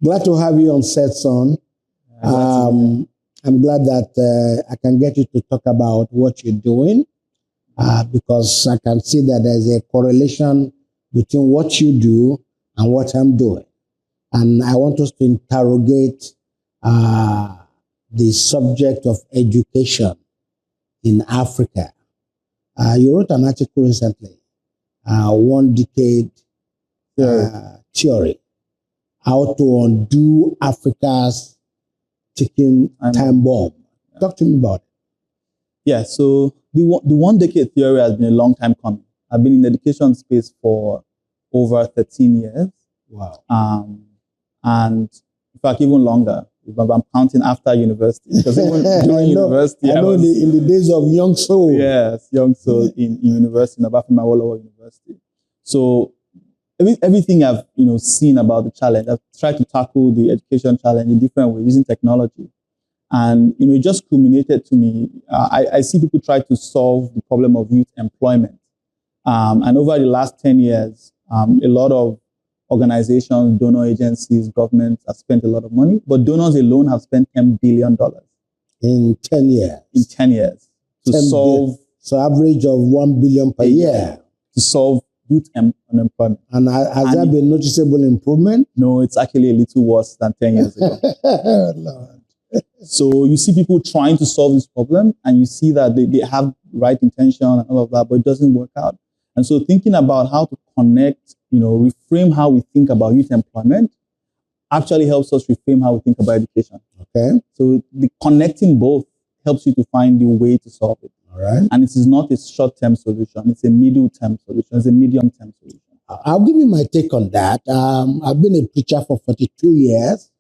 Glad to have you on set, son. I'm glad that I can get you to talk about what you're doing because I can see that there's a correlation between what you do and what I'm doing. And I want us to interrogate the subject of education in Africa. You wrote an article recently, 1 decade theory, how to undo Africa's ticking time bomb. Talk to me about it. Yeah, so the 1 decade theory has been a long time coming. I've been in the education space for over 13 years. Wow. And in fact, even longer. If I'm counting after university. Because even during university, I know in the days of Young Soul. Yes, Young Soul in university, in Abafemi Awolowo University. So everything I've seen about the challenge, I've tried to tackle the education challenge in different ways using technology. And it just culminated to me. I see people try to solve the problem of youth employment. And over the last 10 years, a lot of organizations, donor agencies, governments have spent a lot of money, but donors alone have spent $10 billion. In 10 years? In 10 years. To solve... So average of $1 billion per year. To solve youth unemployment. And has there been noticeable improvement? No, it's actually a little worse than 10 years ago. Lord. So you see people trying to solve this problem, and you see that they have right intention and all of that, but it doesn't work out. And so thinking about how to connect, reframe how we think about youth employment actually helps us reframe how we think about education. Okay. So the connecting both helps you to find the way to solve it. All right. And it is not a short-term solution. It's a middle-term solution. It's a medium-term solution. I'll give you my take on that. I've been a preacher for 42 years.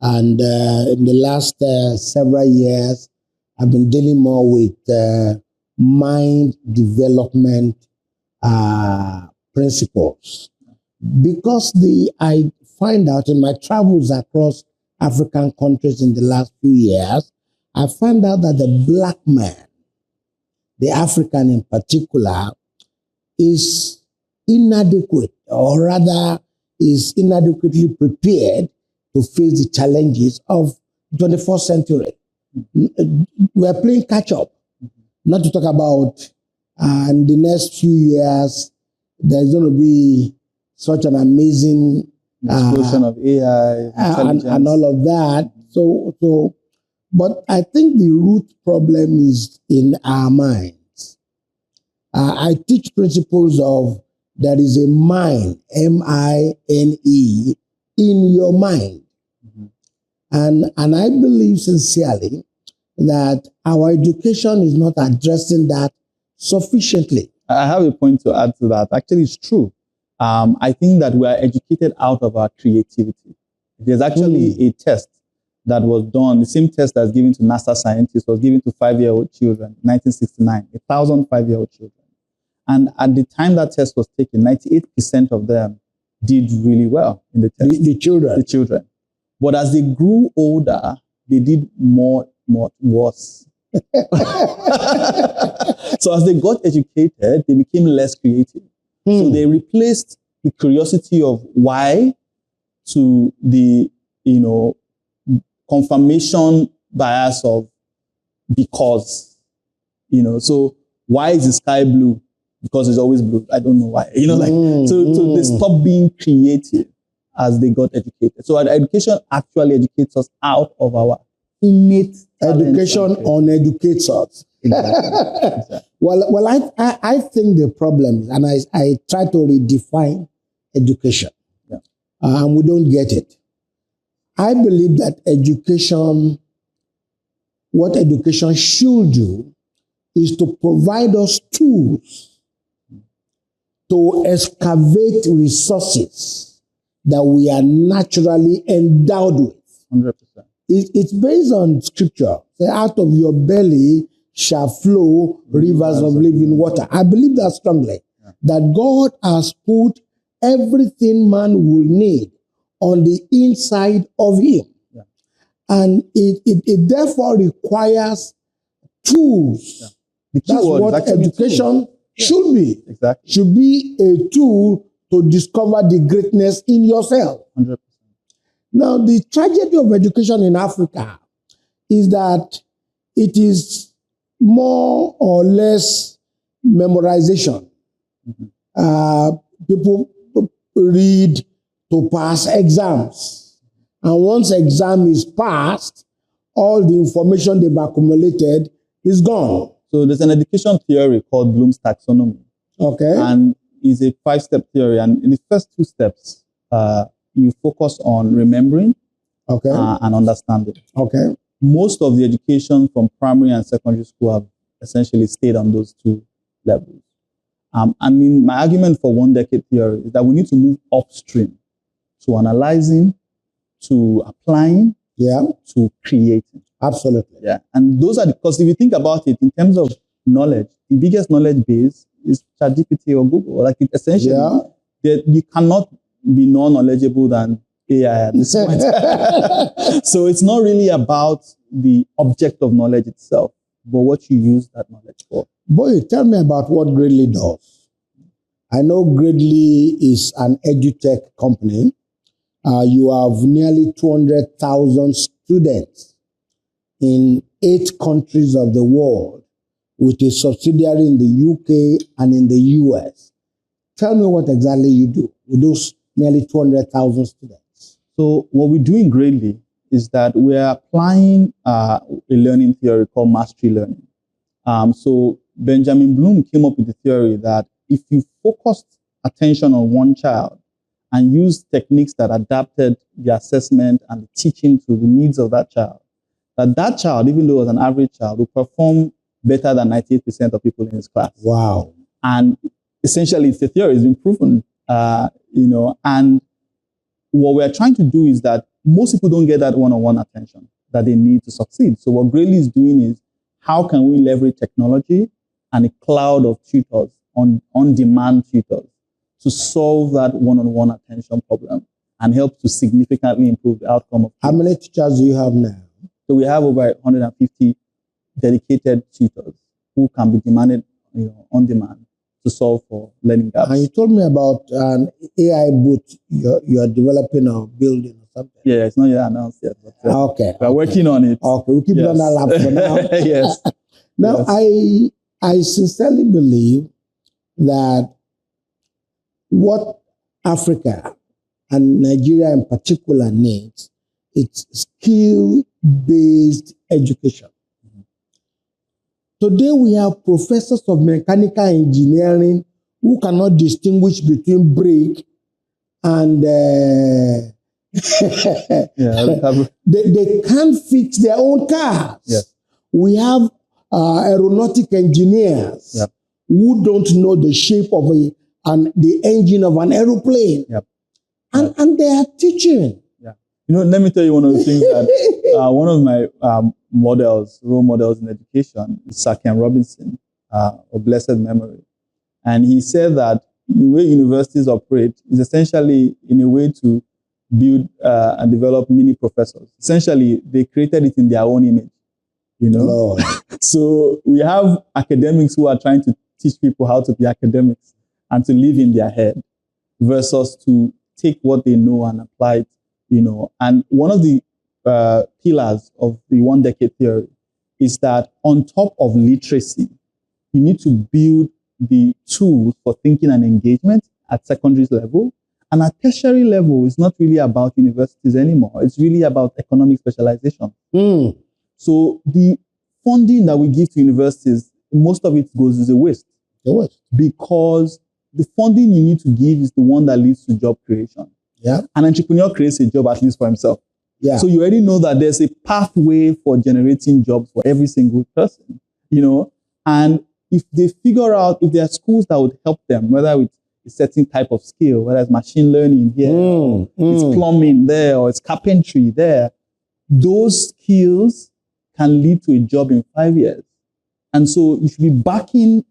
And in the last several years, I've been dealing more with mind development principles. Because I find out in my travels across African countries in the last few years, I find out that the black man, the African in particular, is inadequate, or rather is inadequately prepared to face the challenges of the 21st century. We're playing catch-up. Not to talk about in the next few years, there's going to be such an amazing explosion of AI, and all of that. So, but I think the root problem is in our minds. I teach principles of there is a mind, M-I-N-E, in your mind. And I believe sincerely that our education is not addressing that sufficiently. I have a point to add to that. Actually, it's true. I think that we are educated out of our creativity. There's actually a test that was done, the same test that's given to NASA scientists was given to 5-year-old children in 1969, 1,000 5-year-old children. And at the time that test was taken, 98% of them did really well in the test. The children? The children. But as they grew older, they did more worse. So as they got educated, they became less creative. So they replaced the curiosity of why to the, confirmation bias of because, so why is the sky blue? Because it's always blue. I don't know why. So they stopped being creative as they got educated. So our education actually educates us out of our innate education uneducates us. Exactly. Well, I think the problem is, and I try to redefine education, and we don't get it. I believe that what education should do is to provide us tools to excavate resources that we are naturally endowed with. 100%. It's based on scripture. Say, out of your belly shall flow rivers of living water. I believe that strongly. That God has put everything man will need on the inside of him. And it therefore requires tools. That's what education should be. Exactly. Should be a tool to discover the greatness in yourself. 100%. Now, the tragedy of education in Africa is that it is more or less memorization. People read to pass exams. And once exam is passed, all the information they've accumulated is gone. So there's an education theory called Bloom's taxonomy. Okay. And it's a 5-step theory. And in the first 2 steps, you focus on remembering and understanding. Okay. Most of the education from primary and secondary school have essentially stayed on those 2 levels. I mean, my argument for 1 decade theory is that we need to move upstream to analyzing, to applying, to creating. Absolutely. Yeah. And those are because if you think about it in terms of knowledge, the biggest knowledge base is ChatGPT or Google. Like it essentially, you cannot be more knowledgeable than AI at this point. So it's not really about the object of knowledge itself, but what you use that knowledge for. Boy, tell me about what Gradely does. I know Gradely is an edutech company. You have nearly 200,000 students in 8 countries of the world with a subsidiary in the UK and in the US. Tell me what exactly you do with those nearly 200,000 students. So what we do in Gradely is that we're applying a learning theory called mastery learning. So Benjamin Bloom came up with the theory that if you focused attention on one child and used techniques that adapted the assessment and the teaching to the needs of that child, that child, even though it was an average child, will perform better than 98% of people in his class. Wow. And essentially, it's the theory has been proven, and what we're trying to do is that most people don't get that one-on-one attention that they need to succeed. So what Gradely is doing is, how can we leverage technology and a cloud of tutors, on-demand tutors, to solve that one-on-one attention problem and help to significantly improve the outcome of kids. How many teachers do you have now? So we have over 150 dedicated tutors who can be demanded on demand to solve for learning gaps. And you told me about an AI boot you're developing or building or something. Yeah, it's not yet announced yet. But, we're working on it. Okay, we'll keep it on that lab for now. Yes. Now, yes. I sincerely believe that what Africa and Nigeria in particular needs, it's skill-based education. Today we have professors of mechanical engineering who cannot distinguish between brake and they can't fix their own cars. Yes. We have aeronautic engineers who don't know the shape of the engine of an aeroplane. Yep. And they are teaching. Yeah. Let me tell you one of the things that one of my role models in education is Sir Ken Robinson, of blessed memory. And he said that the way universities operate is essentially in a way to build and develop mini professors. Essentially, they created it in their own image. Lord. So we have academics who are trying to teach people how to be academics and to live in their head versus to take what they know and apply it, And one of the pillars of the 1 decade theory is that on top of literacy, you need to build the tools for thinking and engagement at secondary level. And at tertiary level, it's not really about universities anymore. It's really about economic specialization. So the funding that we give to universities, most of it goes as a waste. Because the funding you need to give is the one that leads to job creation. Yeah. An entrepreneur creates a job at least for himself. Yeah. So you already know that there's a pathway for generating jobs for every single person, And if they figure out, if there are schools that would help them, whether it's a certain type of skill, whether it's machine learning here, it's plumbing there, or it's carpentry there, those skills can lead to a job in 5 years. And so you should be backing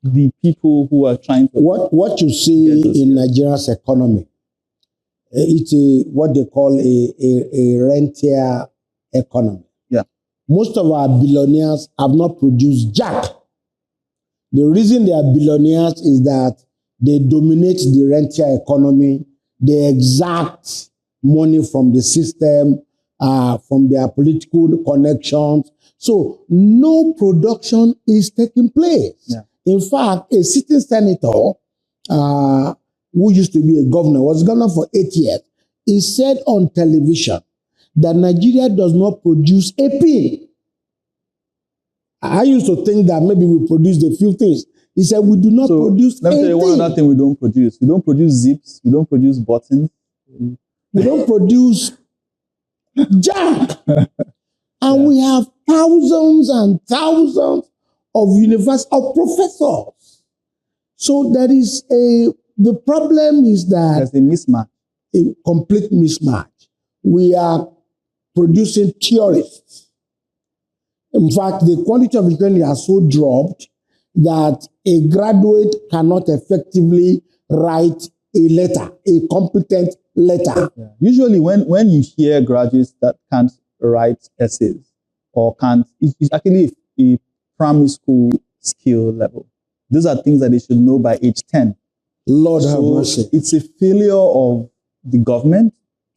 the people who are trying to... What you see in Nigeria's economy, it's what they call a rentier economy. Yeah. Most of our billionaires have not produced jack. The reason they are billionaires is that they dominate the rentier economy. They exact money from the system, from their political connections. So no production is taking place. Yeah. In fact, a sitting senator who used to be a governor, was governor for 8 years, he said on television that Nigeria does not produce a pin. I used to think that maybe we produce a few things. He said we do not produce let me tell you one anything. other thing we don't produce. We don't produce zips. We don't produce buttons. We don't produce junk. And we have thousands and thousands of university of professors. So there is the problem is that there's a mismatch. A complete mismatch. We are producing theorists. In fact, the quality of education has so dropped that a graduate cannot effectively write a letter, a competent letter. Yeah. Usually when you hear graduates that can't write essays or can't, it's actually a primary school skill level. Those are things that they should know by age 10. Lord have mercy. It's a failure of the government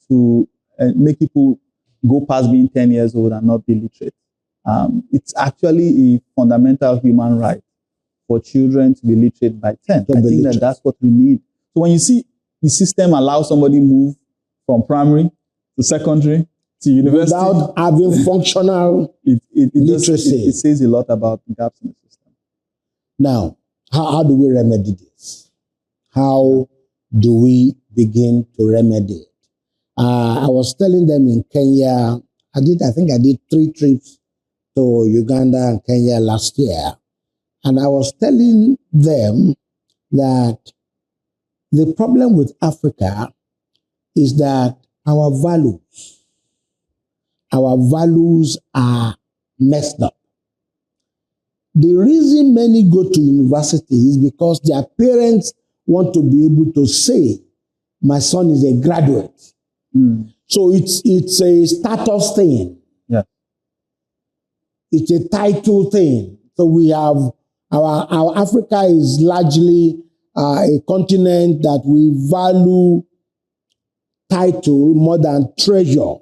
to make people go past being 10 years old and not be literate. It's actually a fundamental human right for children to be literate by 10. I think that's what we need. So when you see the system allow somebody move from primary to secondary to university without having functional literacy, it says a lot about the gaps in the system. Now, how do we remedy this? How do we begin to remedy it? I was telling them in Kenya, I think I did 3 trips to Uganda and Kenya last year. And I was telling them that the problem with Africa is that our values are messed up. The reason many go to university is because their parents want to be able to say, my son is a graduate. So it's a status thing. Yeah. It's a title thing. So we have our Africa is largely a continent that we value title more than treasure.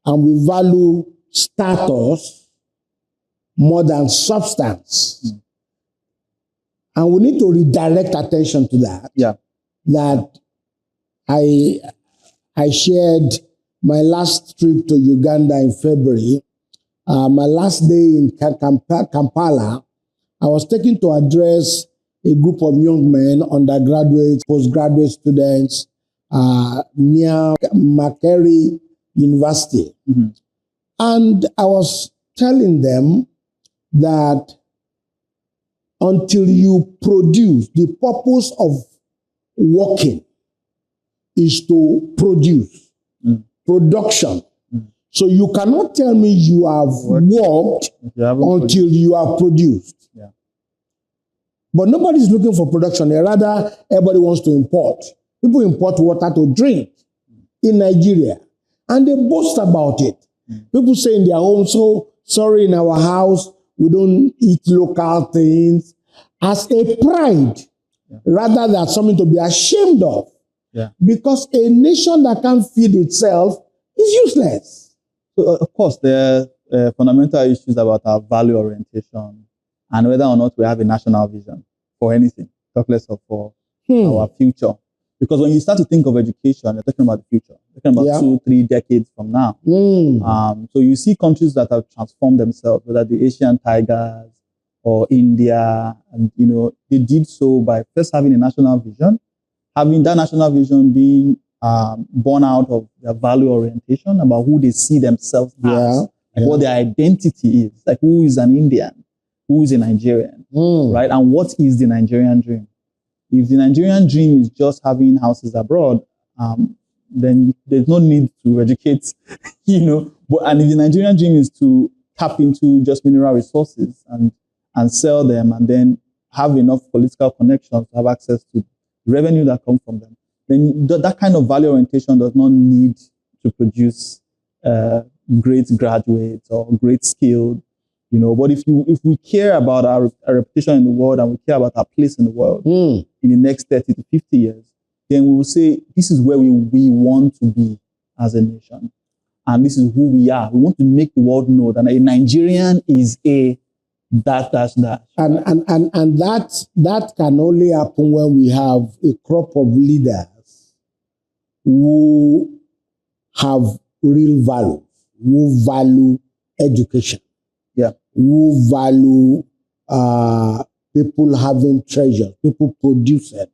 And we value status more than substance. And we need to redirect attention to that. Yeah. That I shared my last trip to Uganda in February. My last day in Kampala, I was taken to address a group of young men, undergraduates, postgraduate students, near Makerere University. And I was telling them that until you produce, the purpose of working is to produce, production. So you cannot tell me you have worked until you have produced. Yeah. But nobody's looking for production. Rather, everybody wants to import. People import water to drink in Nigeria. And they boast about it. People say in their home, so sorry, in our house, we don't eat local things. As a pride, rather than something to be ashamed of. Yeah. Because a nation that can't feed itself is useless. So, of course, there are fundamental issues about our value orientation and whether or not we have a national vision for anything, talk less of for our future. Because when you start to think of education, you're talking about the future. You're talking about 2-3 decades from now. So you see countries that have transformed themselves, whether the Asian tigers or India, and they did so by first having a national vision, having that national vision being born out of their value orientation about who they see themselves as, what their identity is, like who is an Indian, who is a Nigerian, right? And what is the Nigerian dream? If the Nigerian dream is just having houses abroad, then there's no need to educate, and if the Nigerian dream is to tap into just mineral resources and sell them and then have enough political connections to have access to revenue that comes from them, then that kind of value orientation does not need to produce great graduates or great skilled, But if we care about our reputation in the world and we care about our place in the world in the next 30 to 50 years, then we will say, this is where we want to be as a nation. And this is who we are. We want to make the world know that a Nigerian is a dash. And that can only happen when we have a crop of leaders who have real value, who value education, who value people having treasure, people producing.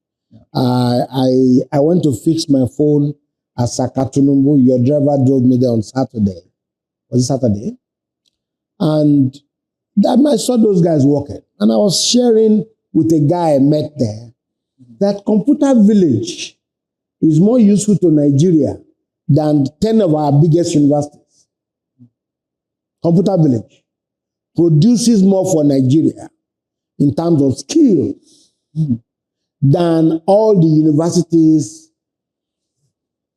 I went to fix my phone at Sakatunumbu. Your driver drove me there on Saturday. Was it Saturday? And I saw those guys working. And I was sharing with a guy I met there that Computer Village is more useful to Nigeria than 10 of our biggest universities. Computer Village produces more for Nigeria in terms of skills than all the universities.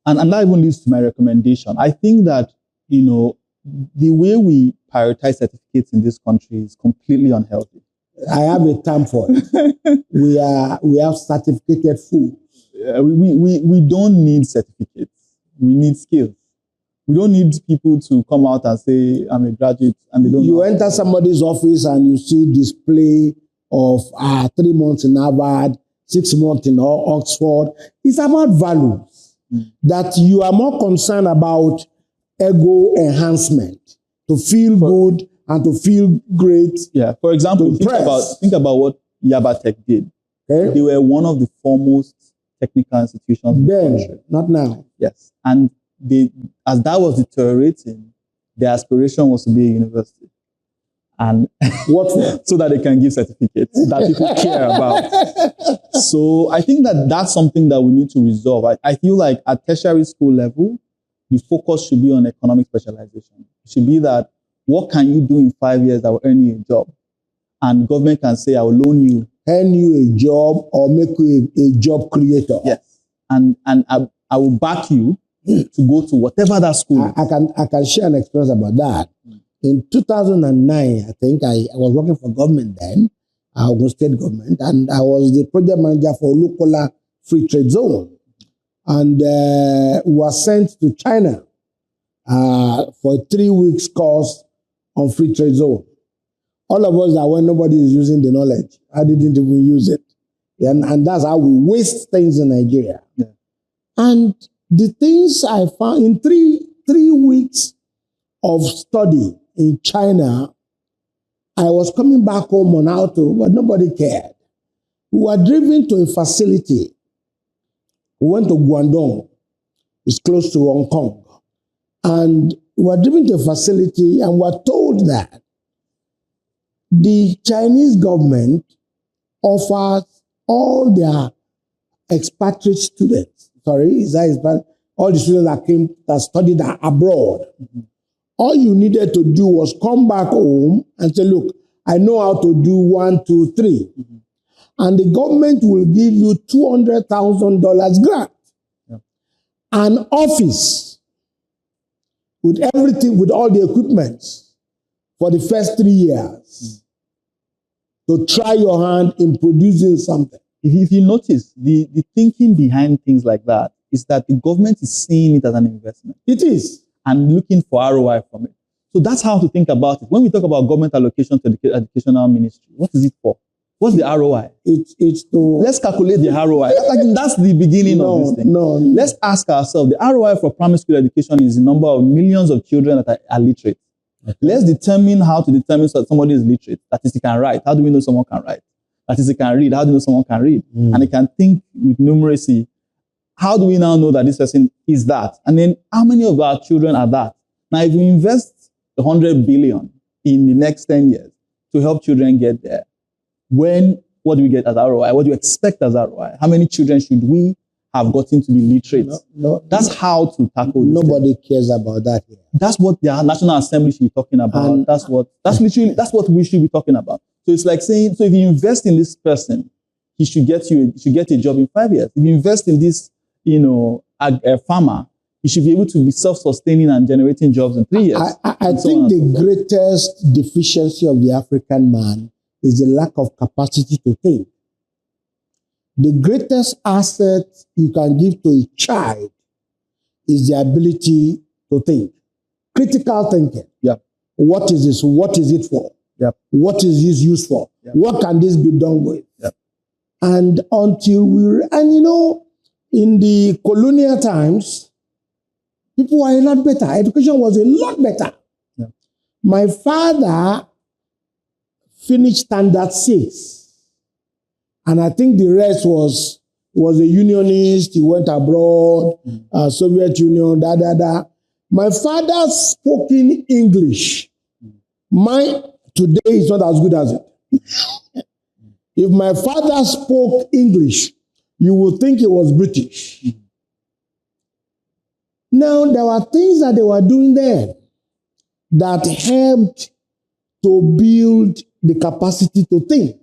And that even leads to my recommendation. I think that, the way we prioritize certificates in this country is completely unhealthy. I have a term for it. we have certificated fools. We don't need certificates. We need skills. We don't need people to come out and say, I'm a graduate, and they don't You know. enter somebody's office and you see display of 3 months in Harvard, 6 months in Oxford. It's about values. That you are more concerned about ego enhancement, to feel good and to feel great. Yeah. For example, think about what Yaba Tech did. Okay. They were one of the foremost technical institutions in the country. Not now. Yes. And as that was deteriorating, their aspiration was to be a university. And what for? So that they can give certificates that people care about. So I think that that's something that we need to resolve. I feel like at tertiary school level, the focus should be on economic specialization. It should be that what can you do in 5 years that will earn you a job? And government can say, I will loan you. Earn you a job or make you a job creator. Yes. And I will back you to go to whatever that school is. I can share an experience about that. In 2009, I think I was working for government then, Ogun State government, and I was the project manager for Lukola Free Trade Zone. And we were sent to China for a 3 weeks course on Free Trade Zone. All of us that when nobody is using the knowledge, I didn't even use it. And that's how we waste things in Nigeria. Yeah. And the things I found in three weeks of study in China, I was coming back home on how to, but nobody cared. We were driven to a facility. We went to Guangdong. It's close to Hong Kong. And we were driven to a facility and were told that the Chinese government offers all their expatriate students, all the students that studied abroad. All you needed to do was come back home and say, look, I know how to do 1, 2, 3. And the government will give you $200,000 grant. Yeah. An office with everything, with all the equipment for the first 3 years to try your hand in producing something. If you notice, the thinking behind things like that is that the government is seeing it as an investment. It is. And looking for ROI from it. So that's how to think about it. When we talk about government allocation to the educational ministry, what is it for? What's the ROI? It's to... Let's calculate the ROI. That's the beginning of this thing. No. Let's ask ourselves, the ROI for primary school education is the number of millions of children that are literate. Okay. Let's determine how to determine that somebody is literate. That is, he can write. How do we know someone can write? That is, he can read. How do we know someone can read? And he can think with numeracy. How do we now know that this person is that? And then how many of our children are that? Now, if we invest 100 billion in the next 10 years to help children get there, what do we get as ROI? What do you expect as ROI? How many children should we have gotten to be literate? That's how to tackle this. Nobody cares about that here. That's what the National Assembly should be talking about. That's what we should be talking about. So it's like saying, so if you invest in this person, he should get a job in 5 years. If you invest in this, a farmer, he should be able to be self-sustaining and generating jobs in 3 years. I think the greatest deficiency of the African man is the lack of capacity to think. the greatest asset you can give to a child is the ability to think. Critical thinking. Yeah. What is this? What is it for? Yeah. What is this used for? Yeah. What can this be done with? Yeah. And until in the colonial times, people were a lot better. Education was a lot better. Yeah. My father finished standard 6. And I think the rest was a unionist. He went abroad, Soviet Union, My father spoke in English. Mine today is not as good as it. If my father spoke English, you would think he was British. Now, there were things that they were doing there that helped to build the capacity to think.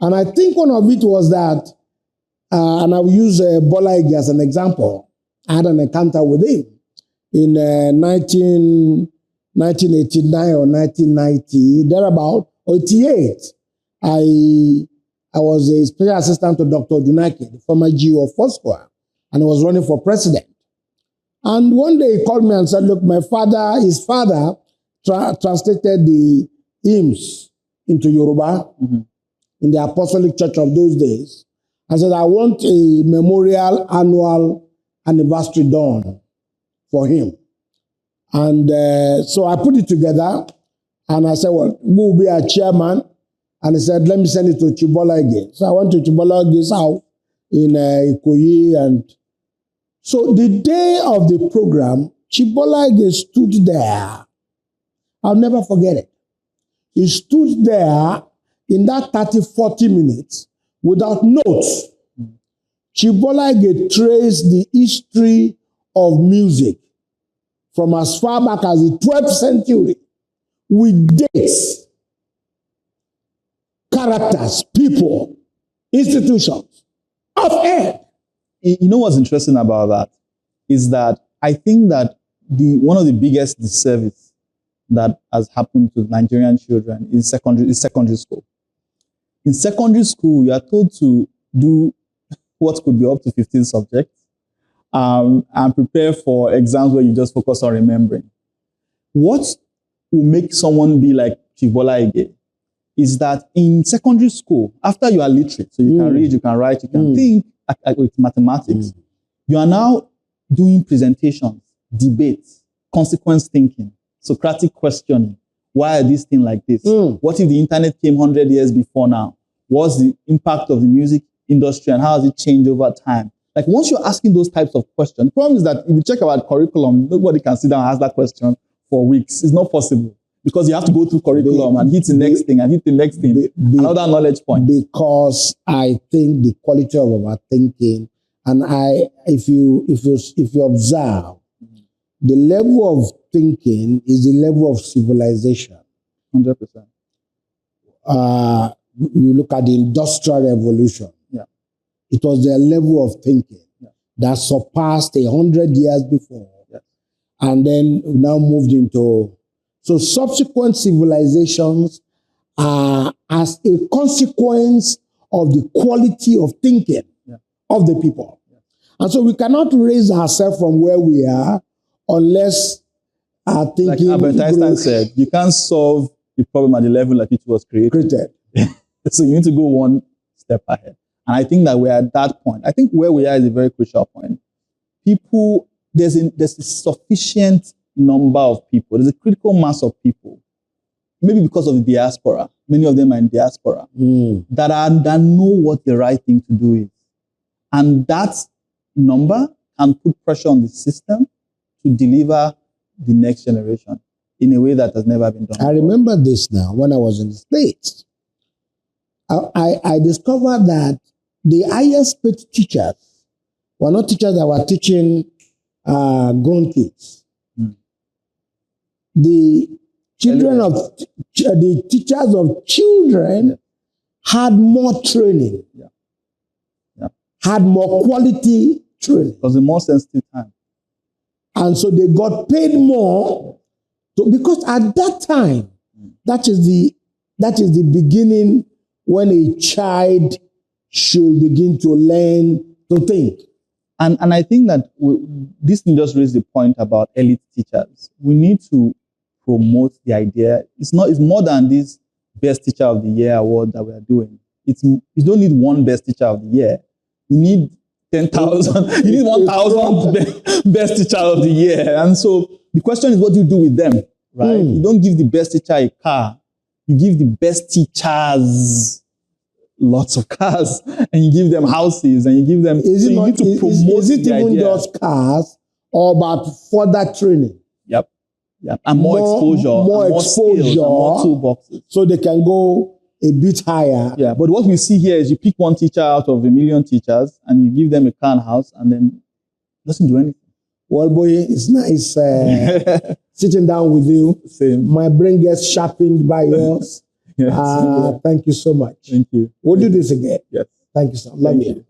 And I think one of it was that, and I will use Boye as an example. I had an encounter with him in 1989 or 1990, thereabout, or 88. I was a special assistant to Dr. Oshinaga, the former GO of Foursquare, and I was running for president. And one day he called me and said, look, his father translated the hymns into Yoruba in the Apostolic Church of those days. I said, I want a memorial annual anniversary done for him. And so I put it together and I said, well, who will be our chairman? And he said, let me send it to Chibolage. So I went to Chibolage's house in Ikoyi. And so the day of the program, Chibolage stood there. I'll never forget it. He stood there in that 30-40 minutes without notes. Chibolage traced the history of music from as far back as the 12th century with dates, characters, people, institutions, offhand. You know what's interesting about that is that I think that one of the biggest disservice that has happened to Nigerian children is secondary school. In secondary school, you are told to do what could be up to 15 subjects and prepare for exams where you just focus on remembering. What will make someone be like Chibolage is that in secondary school, after you are literate, so you can read, you can write, you can think with mathematics, you are now doing presentations, debates, consequence thinking, Socratic questioning. Why are these things like this? What if the internet came 100 years before now? What's the impact of the music industry and how has it changed over time? Like once you're asking those types of questions, the problem is that if you check our curriculum, nobody can sit down and ask that question for weeks. It's not possible because you have to go through curriculum and hit the next thing and hit the next thing. Another knowledge point. Because I think the quality of our thinking, and if you observe, the level of thinking is the level of civilization. 100%. You look at the Industrial Revolution. Yeah. It was their level of thinking that surpassed 100 years before. Yeah. And then now moved into... So subsequent civilizations are as a consequence of the quality of thinking of the people. Yeah. And so we cannot raise ourselves from where we are unless our thinking... Like Albert Einstein said, you can't solve the problem at the level that it was created. So you need to go one step ahead. And I think that we're at that point. I think where we are is a very crucial point. People, there's a sufficient number of people. There's a critical mass of people, maybe because of the diaspora. Many of them are in diaspora, that know what the right thing to do is. And that number can put pressure on the system to deliver the next generation in a way that has never been done before. I remember this now when I was in the States. I discovered that the highest paid teachers were not teachers that were teaching grown kids. The teachers of children had more training, had more quality training. It was a more sensitive time. And so they got paid more because at that time, that is the beginning when a child should begin to learn to think. And I think that this thing just raised the point about elite teachers. We need to promote the idea. It's more than this Best Teacher of the Year award that we are doing. You don't need one Best Teacher of the Year. You need 10,000. You need 1,000 Best Teacher of the Year. And so the question is, what do you do with them? Right? You don't give the best teacher a car. You give the best teachers lots of cars, and you give them houses, and you give them. Is it you not, need to promote is it the even idea. just cars, or about further training? Yep. And more exposure, more skills, and more toolboxes, so they can go a bit higher. Yeah. But what we see here is you pick one teacher out of a million teachers, and you give them a car and house, and then it doesn't do anything. Well, Boye, it's nice sitting down with you. Same. My brain gets sharpened by yours. Yes. Thank you so much. Thank you. We'll do this again. Yes. Thank you, sir. Love you.